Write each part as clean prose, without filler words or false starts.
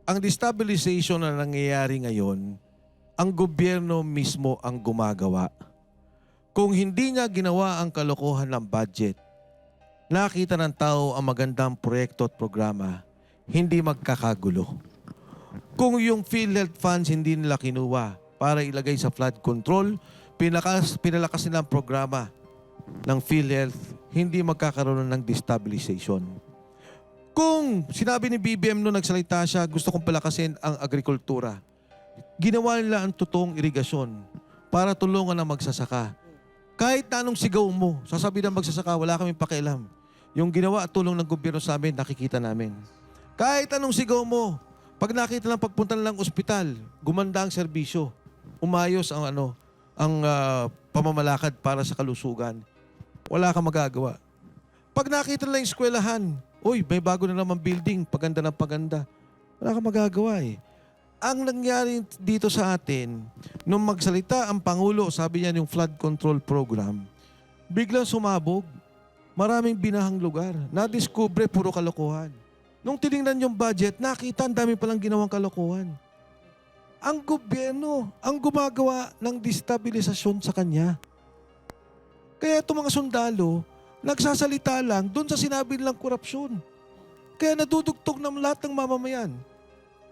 ang destabilization na nangyayari ngayon, ang gobyerno mismo ang gumagawa. Kung hindi niya ginawa ang kalokohan ng budget, nakita ng tao ang magandang proyekto at programa, hindi magkakagulo. Kung yung PhilHealth funds hindi nila kinuha para ilagay sa flood control, pinalakas nila ang programa ng PhilHealth, hindi magkakaroon ng destabilization. Kung sinabi ni BBM nung nagsalita siya, gusto kong palakasin ang agrikultura, ginawa nila ang totoong irigasyon para tulungan ang magsasaka. Kahit na anong sigaw mo, sasabihin ng magsasaka, wala kaming pakialam. Yung ginawa at tulong ng gobyerno sa amin, nakikita namin. Kahit anong sigaw mo, pag nakita lang pagpunta lang ospital, gumanda ang serbisyo, umayos ang pamamalakad para sa kalusugan. Wala kang magagawa. Pag nakita lang yung eskwelahan, uy, may bago na naman building, paganda ng paganda. Wala kang magagawa eh. Ang nangyari dito sa atin, nung magsalita ang Pangulo, sabi niya yung flood control program, biglang sumabog. Maraming binahang lugar. Nadiskubre, puro kalokohan. Nung tinignan yung budget, nakita ang dami palang ginawang kalokohan. Ang gobyerno, ang gumagawa ng destabilisasyon sa kanya. Kaya itong mga sundalo, nagsasalita lang doon sa sinabi nilang korupsyon. Kaya nadudugtog ng lahat ng mamamayan.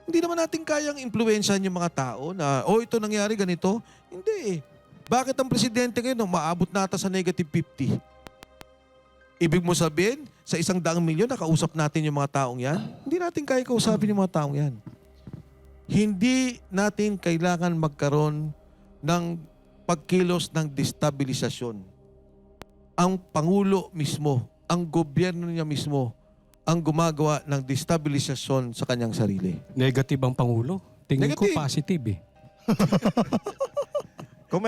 Hindi naman natin kayang impluwensyahan yung mga tao na, ito nangyari ganito. Hindi eh. Bakit ang presidente ngayon maabot nata sa negative 50? Ibig mo sabihin, sa 100 milyon, nakausap natin yung mga taong yan? Hindi natin kaya kausapin yung mga taong yan. Hindi natin kailangan magkaroon ng pagkilos ng destabilisasyon. Ang Pangulo mismo, ang gobyerno niya mismo, ang gumagawa ng destabilisasyon sa kanyang sarili. Negative ang Pangulo. Tingin ko Negative. positive eh. Kung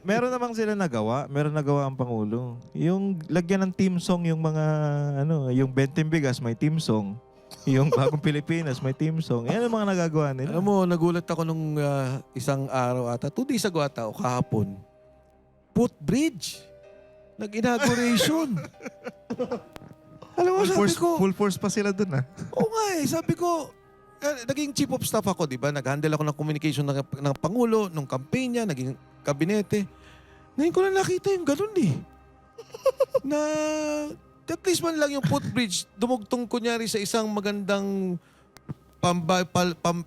meron namang sila nagawa, meron nagawa ang Pangulo. Yung lagyan ng team song yung mga, yung Benting Bigas, may team song. Yung Bagong Pilipinas, may team song. Yan ang mga nagagawa nila. Alam mo, nagulat ako nung isang araw ata, 2 days ago ata o kahapon. Footbridge. Nag-inauguration. Alam mo, sabi ko, Full force pa sila dun ah. oo nga eh, sabi ko, naging chief of staff ako, di ba? Nag-handle ako ng communication ng Pangulo, ng campaign niya, naging kabinete. Ngayon ko na nakita yung ganun eh. Na at least man lang yung footbridge, dumugtong kunyari sa isang magandang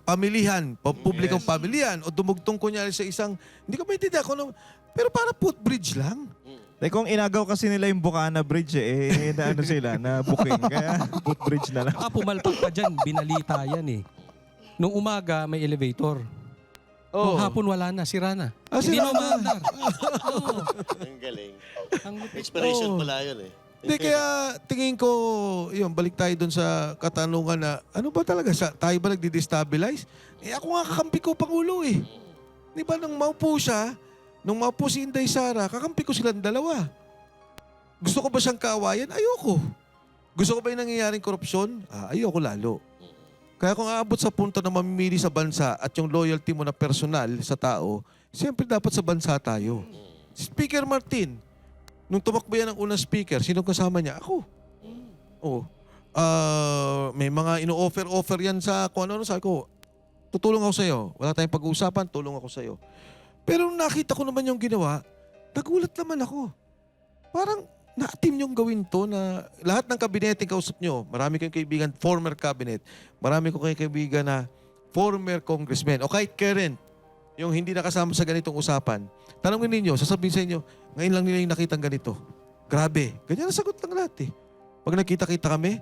pamilihan, publikong pamilihan, o dumugtong kunyari sa isang, hindi ko maintindihan ako, pero para footbridge lang. Kung inagaw kasi nila yung Bukana Bridge na sila, na booking. Kaya footbridge na lang. Baka pumalpak pa dyan, binalita yan eh. Nung umaga, may elevator. Nung hapon, wala na, sira na. Hindi sira na na. umaandar. Oo. Ang galing. Ang lupit. Inspiration Oo. pala yun eh. Hindi, kaya tingin ko, yun, balik tayo dun sa katanungan na, ano ba talaga, tayo ba nagdi-destabilize? Ako nga kakampi ko, Pangulo eh. Di ba, nung maupo siya, nung maupo si Inday Sara, kakampi ko silang dalawa. Gusto ko ba siyang kaawayan? Ayoko. Gusto ko ba yung nangyayaring korupsyon? Ayoko lalo. Kaya kung aabot sa punto na mamimili sa bansa at yung loyalty mo na personal sa tao, siyempre dapat sa bansa tayo. Speaker Martin, nung tumakbo yan ang unang speaker, sino kasama niya? Ako. May mga ino-offer yan sa kung ano, sabi ko, tutulong ako sa'yo. Wala tayong pag-uusapan, tulong ako sa'yo. Pero nung nakita ko naman yung ginawa, nagulat naman ako. Parang na-team yung gawin to na lahat ng kabineting kausap nyo, marami kayong kaibigan, former cabinet, marami ko kayong kaibigan na former congressman, o kahit current, yung hindi nakasama sa ganitong usapan, tanongin ninyo, sasabihin sa inyo, ngayon lang nila yung nakitang ganito. Grabe. Ganyan ang sagot ng lahat eh. Pag nakita-kita kami,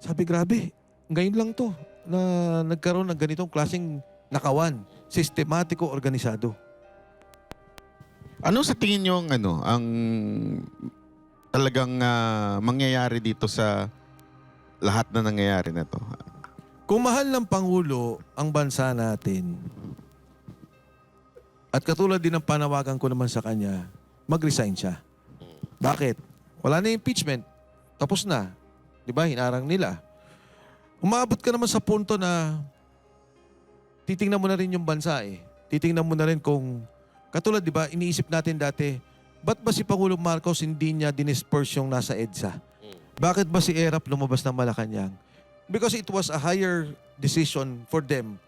sabi grabe, ngayon lang to na nagkaroon ng ganitong klaseng nakawan, sistematiko, organisado. Ano sa tingin nyo ang talagang mangyayari dito sa lahat na nangyayari na to? Kung mahal ng Pangulo ang bansa natin, at katulad din ng panawagan ko naman sa kanya, mag-resign siya. Bakit? Wala na impeachment. Tapos na. Di ba? Hinarang nila. Umabot ka naman sa punto na titingnan mo na rin yung bansa eh. Titingnan mo na rin kung katulad, di ba, iniisip natin dati, ba't ba si Pangulong Marcos hindi niya dinisperse yung nasa EDSA? Bakit ba si ERAP lumabas ng Malacanang? Because it was a higher decision for them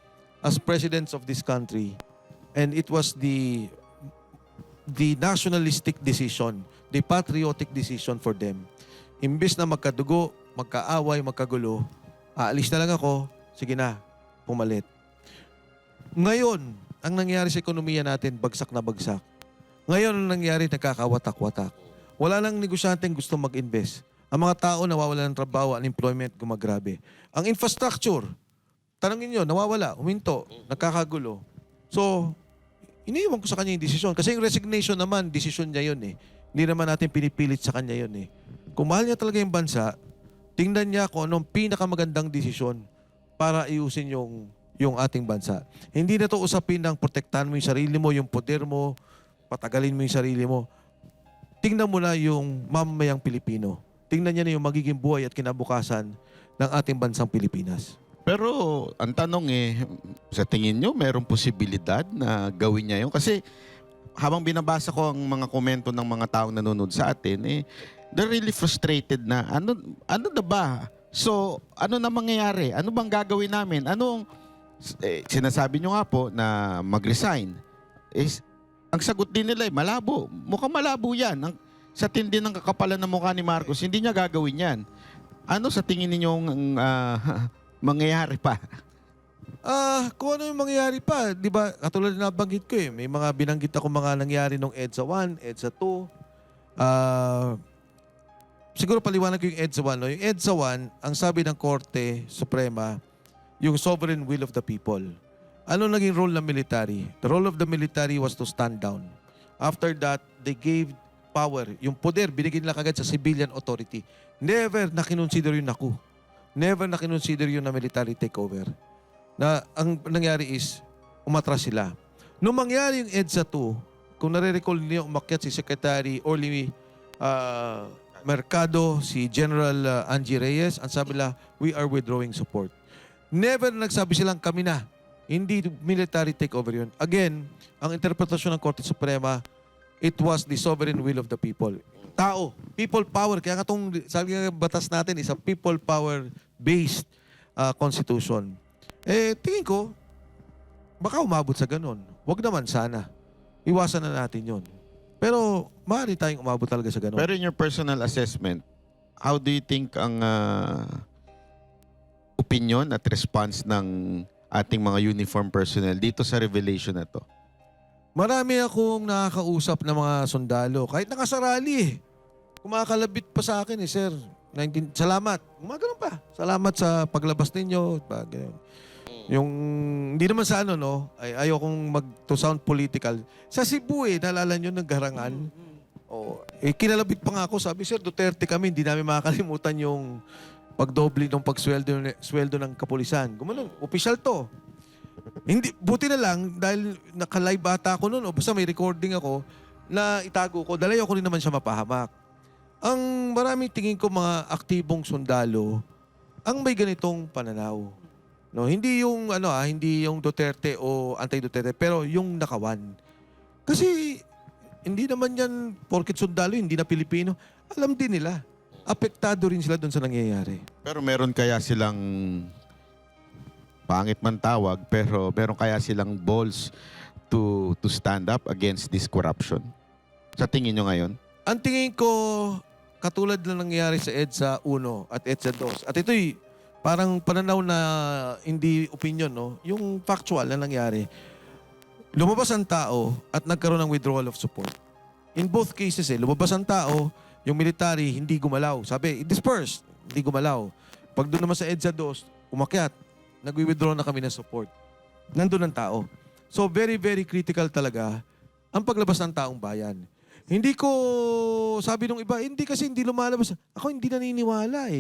as presidents of this country. And it was the nationalistic decision, the patriotic decision for them. Imbes na magkadugo, magkaaway, magkagulo, aalis na lang ako, sige na, pumalit. Ngayon, ang nangyari sa ekonomiya natin, bagsak na bagsak. Ngayon, ang nangyari, nagkakawatak-watak. Wala nang negosyanteng gusto mag-invest. Ang mga tao nawawala ng trabaho, unemployment gumagrabe. Ang infrastructure, tanongin nyo, nawawala, huminto, nagkakagulo. So, iniiwan ko sa kanya yung desisyon. Kasi yung resignation naman, desisyon niya yun eh. Hindi naman natin pinipilit sa kanya yun eh. Kung mahal niya talaga yung bansa, tingnan niya kung anong pinakamagandang desisyon para iusin yung ating bansa. Hindi na to usapin ng protektahan mo yung sarili mo, yung poder mo, patagalin mo yung sarili mo. Tingnan mo na yung mamamayang Pilipino. Tingnan niya na yung magiging buhay at kinabukasan ng ating bansang Pilipinas. Pero ang tanong sa tingin nyo, merong posibilidad na gawin niya yun? Kasi habang binabasa ko ang mga komento ng mga taong nanonood sa atin, they're really frustrated na ano na ba? So, ano na mangyayari? Ano bang gagawin namin? Sinasabi nyo nga po na mag-resign. Ang sagot din nila malabo. Mukhang malabo yan. Sa tindi ng kakapalan ng mukha ni Marcos, hindi niya gagawin yan. Ano sa tingin ninyong mangyayari pa? Kung ano yung mangyayari pa, di ba, katulad na nabanggit ko may mga binanggit ako mga nangyari nung EDSA 1, EDSA 2. Siguro paliwanag ko yung EDSA 1. No? Yung EDSA 1, ang sabi ng Korte Suprema, yung sovereign will of the people. Ano naging role ng military? The role of the military was to stand down. After that, they gave power. Yung poder, binigyan nila kagad sa civilian authority. Never na kinonsider yung NACU. Never na kinonsider yung na military takeover. Na ang nangyari is, umatras sila. Nung mangyari yung EDSA 2, kung nare-recall niyo, umakyat si Secretary Orly Mercado, si General Angie Reyes, ang sabi nila, we are withdrawing support. Never na nagsabi silang kami na. Hindi military takeover yun. Again, ang interpretasyon ng Korte Suprema, it was the sovereign will of the people. Tao, people power. Kaya nga itong, sabi nga batas natin, is a people power-based constitution. Tingin ko, baka umabot sa ganun. Huwag naman sana. Iwasan na natin yun. Pero, maaari tayong umabot talaga sa ganun. Pero in your personal assessment, how do you think ang opinion at response ng ating mga uniform personnel dito sa revelation na to? Marami akong nakakausap na mga sundalo. Kahit nakasarali kumakalabit pa sa akin sir. Salamat. Gumagano'n pa. Salamat sa paglabas ninyo. Yung, hindi naman sa ayokong to sound political. Sa Cebu naalala nyo nagharangan. Kinalabit pa nga ako. Sabi, sir, Duterte kami. Hindi namin makakalimutan yung pagdoble ng sweldo ng kapulisan. Gumanon, official to. Hindi, buti na lang dahil naka-live ata ako noon o basta may recording ako na itago ko. Dahil ayoko rin naman siya mapahamak. Ang maraming tingin ko mga aktibong sundalo ang may ganitong pananaw. No, hindi yung hindi yung Duterte o anti-Duterte pero yung nakawan. Kasi hindi naman yan porket sundalo hindi na Pilipino. Alam din nila. Apektado rin sila doon sa nangyayari. Pero meron kaya silang, pangit man tawag, pero meron kaya silang balls to stand up against this corruption? Sa tingin nyo ngayon? Ang tingin ko, katulad na nangyayari sa EDSA 1 at EDSA 2. At ito'y parang pananaw na hindi opinion, no? Yung factual na nangyari. Lumabas ang tao at nagkaroon ng withdrawal of support. In both cases, lumabas ang tao, yung military, hindi gumalaw. Sabi, disperse, hindi gumalaw. Pag doon naman sa EDSA 2, umakyat, nag-withdraw na kami ng support. Nandun ang tao. So, very, very critical talaga ang paglabas ng taong bayan. Hindi ko, sabi nung iba, hindi kasi hindi lumalabas. Ako hindi naniniwala